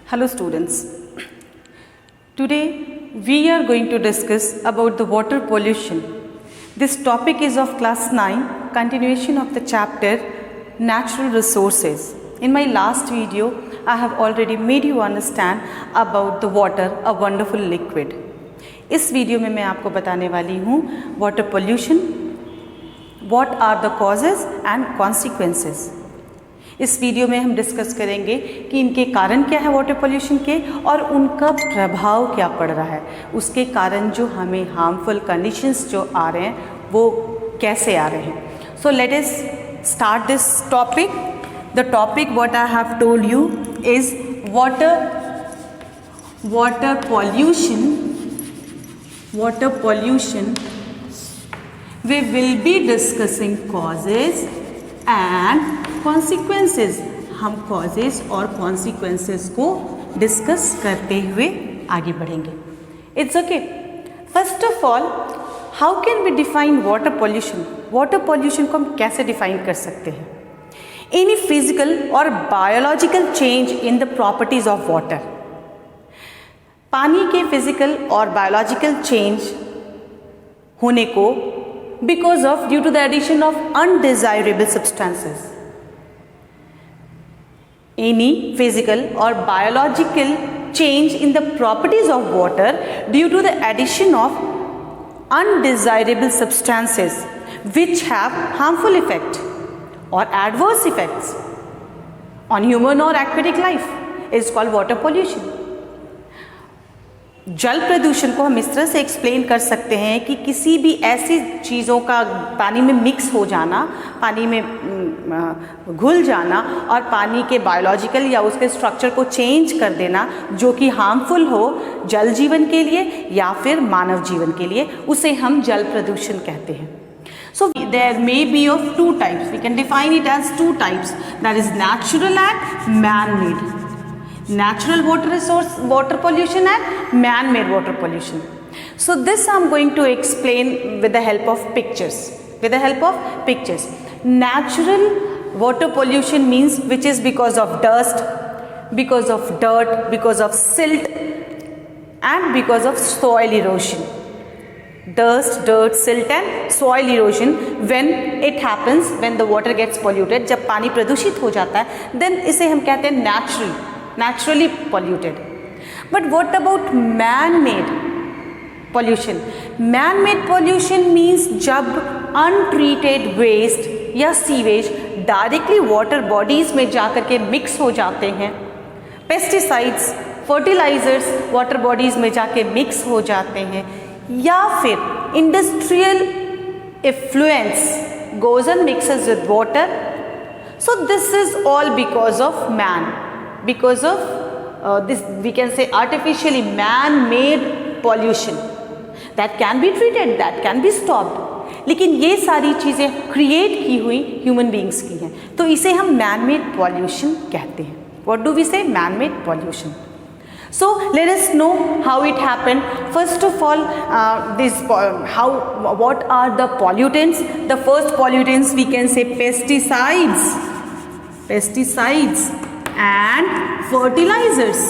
Hello students. Today we are going to discuss about the water pollution. This topic is of class 9, continuation of the chapter Natural Resources. In my last video I have already made you understand about the water, a wonderful liquid. इस video में मैं आपको बताने वाली हूँ water pollution, what are the causes and consequences. इस video में हम डिस्कस करेंगे कि इनके कारण क्या है वाटर पोल्यूशन के और उनका प्रभाव क्या पड़ रहा है, उसके कारण जो हमें हार्मफुल कंडीशंस जो आ रहे हैं वो कैसे आ रहे हैं. So let us start this topic. The topic what I have told you is water pollution. We will be discussing causes and consequences. हम causes और consequences को डिस्कस करते हुए आगे बढ़ेंगे. It's okay. First of all, how can we define water pollution? Water pollution को हम कैसे define कर सकते हैं? Any physical or biological change in the properties of water. पानी के फिजिकल और बायोलॉजिकल चेंज होने को because of due to the addition of undesirable substances. Any physical or biological change in the properties of water due to the addition of undesirable substances which have harmful effect or adverse effects on human or aquatic life is called water pollution. जल प्रदूषण को हम इस तरह से explain कर सकते हैं कि किसी भी ऐसी चीज़ों का पानी में मिक्स हो जाना, पानी में घुल जाना और पानी के बायोलॉजिकल या उसके स्ट्रक्चर को चेंज कर देना जो कि हार्मफुल हो जल जीवन के लिए या फिर मानव जीवन के लिए, उसे हम जल प्रदूषण कहते हैं. So there may be of two types. We can define it as two types, that is natural and man-made. Natural water pollution and man-made water pollution. So this I am going to explain with the help of pictures. Natural water pollution means which is because of dust, because of dirt, because of silt and because of soil erosion. Dust, dirt, silt and soil erosion when it happens, when the water gets polluted, जब पानी प्रदूषित हो जाता है, then इसे हम कहते हैं naturally polluted. But what about man-made pollution? Man-made pollution means जब untreated waste या sewage directly water bodies में जाकर के mix हो जाते हैं, pesticides, fertilizers water bodies में जाके mix हो जाते हैं, या फिर industrial effluents goes and mixes with water. So this is all because of man. Because of this we can say artificially man-made pollution that can be treated, that can be stopped. लेकिन ये सारी चीज़ें create की हुई human beings की हैं, तो इसे हम मैन-मेड पॉल्यूशन कहते हैं. What do we say? Man-made pollution. So let us know how it happened. First of all, what are the pollutants? The first pollutants we can say pesticides and fertilizers.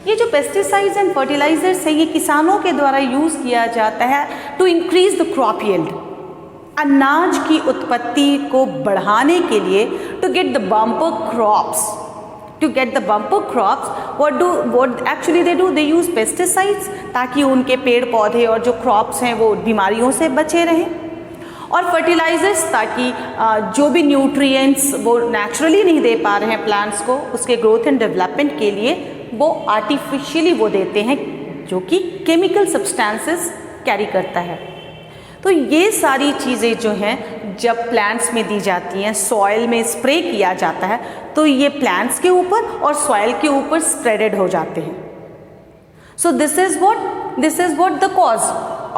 ये जो pesticides and fertilisers है, ये किसानों के द्वारा use किया जाता है to increase the crop yield, अनाज की उत्पत्ति को बढ़ाने के लिए, to get the bumper crops. what actually they do, they use pesticides ताकि उनके पेड़ पौधे और जो क्रॉप्स हैं वो बीमारियों से बचे रहें, और फर्टिलाइजर्स ताकि जो भी न्यूट्रिएंट्स वो नेचुरली नहीं दे पा रहे हैं प्लांट्स को, उसके ग्रोथ एंड डेवलपमेंट के लिए वो आर्टिफिशियली वो देते हैं जो कि केमिकल सब्सटेंसेस कैरी करता है. तो ये सारी चीज़ें जो हैं जब प्लांट्स में दी जाती हैं, सॉइल में स्प्रे किया जाता है, तो ये प्लांट्स के ऊपर और सॉइल के ऊपर स्प्रेडेड हो जाते हैं. So this is what the cause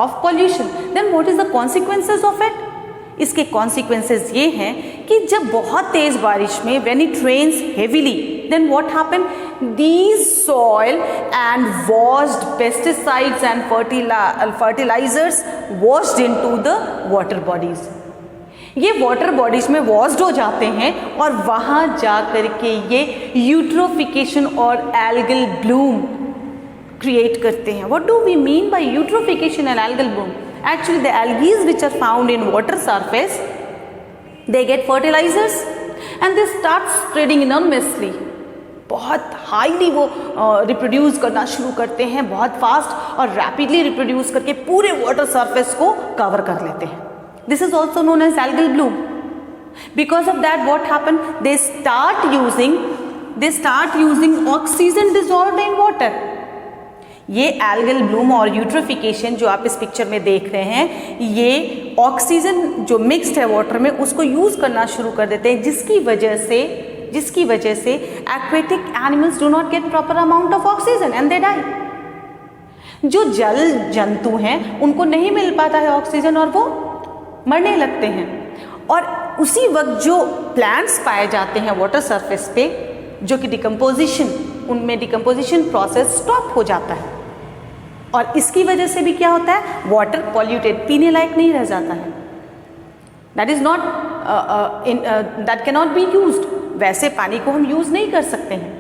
of pollution. Then what is the consequences of it? इसके कॉन्सिक्वेंसेज ये हैं कि जब बहुत तेज बारिश में when it rains heavily, then what happen, these soil and washed pesticides and fertilizers washed into the water bodies. ये वाटर बॉडीज में वॉश्ड हो जाते हैं और वहाँ जा कर के ये यूट्रोफिकेशन और एल्गल ब्लूम क्रिएट करते हैं. What do we mean by eutrophication and algal bloom? Actually, the algae which are found in water surface, they get fertilizers and they start spreading enormously. बहुत हाईली वो reproduce करना शुरू करते हैं, बहुत fast और रैपिडली रिप्रोड्यूस करके पूरे वाटर सरफेस को कवर कर लेते हैं. This is also known as algal bloom. Because of that what happen, they start using oxygen dissolved in water. ये एल्गल ब्लूम और यूट्रोफिकेशन जो आप इस पिक्चर में देख रहे हैं, ये ऑक्सीजन जो मिक्स्ड है वाटर में उसको यूज करना शुरू कर देते हैं, जिसकी वजह से aquatic animals do not get proper amount of oxygen and they die. जो जल जंतु हैं उनको नहीं मिल पाता है ऑक्सीजन और वो मरने लगते हैं. और उसी वक्त जो प्लांट्स पाए जाते हैं वाटर सरफेस पे, जो कि उनमें डिकम्पोजिशन प्रोसेस स्टॉप हो जाता है और इसकी वजह से भी क्या होता है, वाटर पॉल्यूटेड, पीने लायक नहीं रह जाता है. That can not be used. वैसे पानी को हम यूज नहीं कर सकते हैं.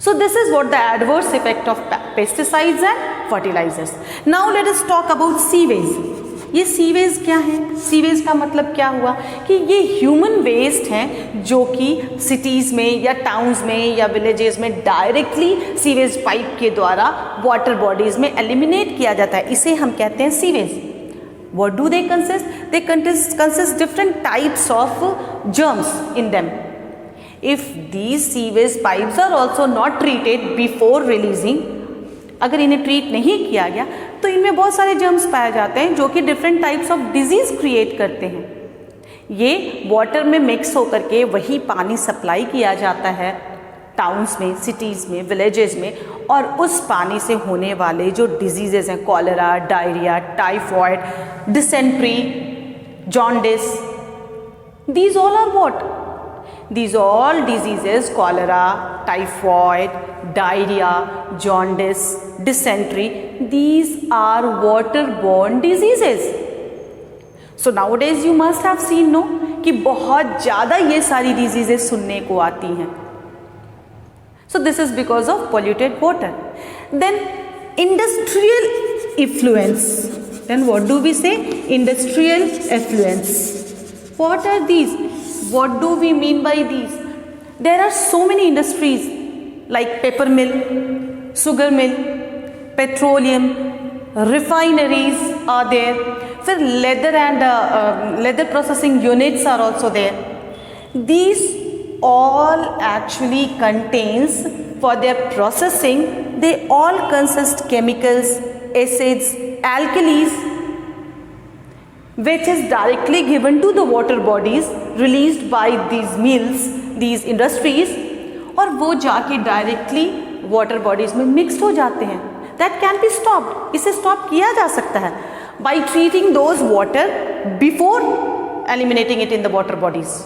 So this is what the adverse effect of pesticides and fertilisers. Now let us talk about sewage. ये सीवेज क्या है? सीवेज का मतलब क्या हुआ कि ये ह्यूमन वेस्ट हैं जो कि सिटीज़ में या टाउन्स में या विलेजेस में डायरेक्टली सीवेज पाइप के द्वारा वाटर बॉडीज़ में एलिमिनेट किया जाता है. इसे हम कहते हैं sewage. What do they consist? They consist different types of germs in them. If these sewage pipes are also not treated before releasing, अगर इन्हें ट्रीट नहीं किया गया तो इनमें बहुत सारे जर्म्स पाए जाते हैं जो कि different types of disease create करते हैं. ये वाटर में मिक्स होकर के वही पानी सप्लाई किया जाता है टाउन्स में, सिटीज़ में, विलेजेस में, और उस पानी से होने वाले जो डिजीजेज हैं, cholera, diarrhoea, typhoid, dysentery, jaundice, these all are what? These all diseases, cholera, typhoid, diarrhea, jaundice, dysentery, these are waterborne diseases. So nowadays you must have seen, no, कि बहुत ज़्यादा ये सारी diseases सुनने को आती हैं. So this is because of polluted water. Then industrial effluents. Then what do we say? Industrial effluents. What are these? What do we mean by these? There are so many industries like paper mill, sugar mill, petroleum, refineries are there. फिर leather processing units are also there. These all actually contains, for their processing, they all consist chemicals, acids, alkalis, which is directly given to the water bodies released by these mills, these industries, और वो जाके directly water bodies में mixed हो जाते हैं. That can be stopped. इसे stop किया जा सकता है by treating those water before eliminating it in the water bodies.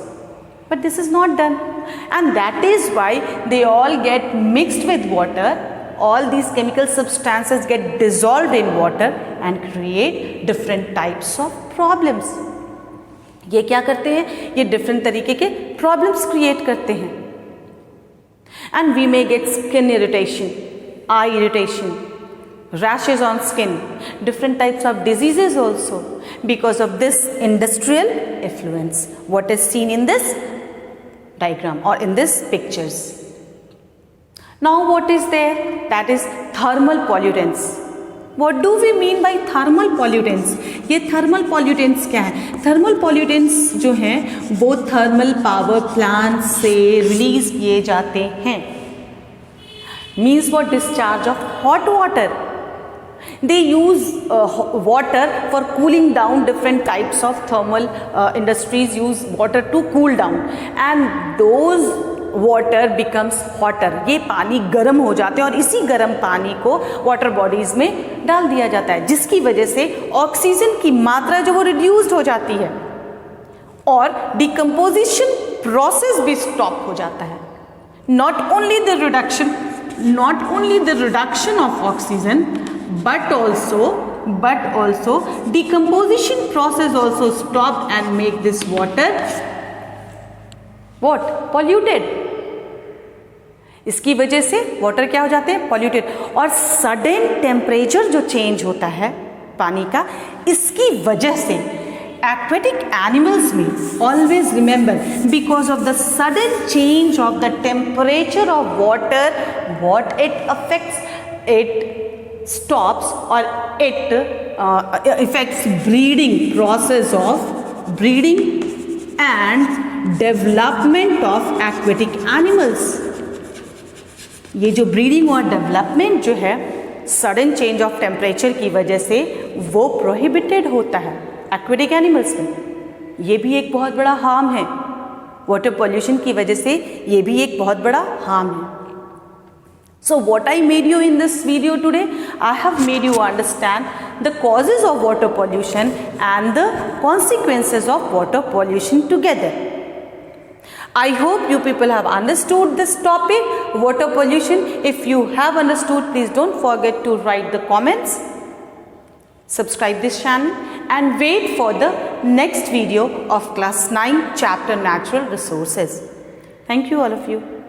But this is not done and that is why they all get mixed with water. All these chemical substances get dissolved in water and create different types of problems. ये क्या करते हैं? ये different तरीके के problems create करते हैं. And we may get skin irritation, eye irritation, rashes on skin, different types of diseases also because of this industrial effluents. What is seen in this diagram or in this pictures. Now what is there? That is thermal pollutants. What do we mean by thermal pollutants? ये thermal pollutants क्या है? Thermal pollutants जो हैं वो thermal power plants से release किए जाते हैं. Means for discharge of hot water. They use water for cooling down. Different types of thermal industries use water to cool down, and those water becomes hotter. ये पानी गर्म हो जाते हैं और इसी गर्म पानी को वाटर बॉडीज में डाल दिया जाता है, जिसकी वजह से ऑक्सीजन की मात्रा जो वो रिड्यूस्ड हो जाती है और डिकम्पोजिशन प्रोसेस भी स्टॉप हो जाता है. Not only the reduction of oxygen but also but also decomposition process also stop and make this water what? Polluted. इसकी वजह से वाटर क्या हो जाते हैं? पॉल्यूटेड. और सडन टेम्परेचर जो चेंज होता है पानी का, इसकी वजह से aquatic animals में always remember, because of the sudden change of the temperature of water, what it affects, it stops or it affects breeding process of breeding and development of aquatic animals. ये जो breeding और development जो है sudden change of temperature की वजह से वो prohibited होता है एक्वेटिक एनिमल्स में. ये भी एक बहुत बड़ा हार्म है. वाटर पॉल्यूशन की वजह से ये भी एक बहुत बड़ा हार्म है. So what I made you in this video today, I have made you understand the causes of water pollution and the consequences of water pollution together. I hope you people have understood this topic, water pollution. If you have understood, please don't forget to write the comments. Subscribe this channel and wait for the next video of class 9 chapter natural resources. Thank you all of you.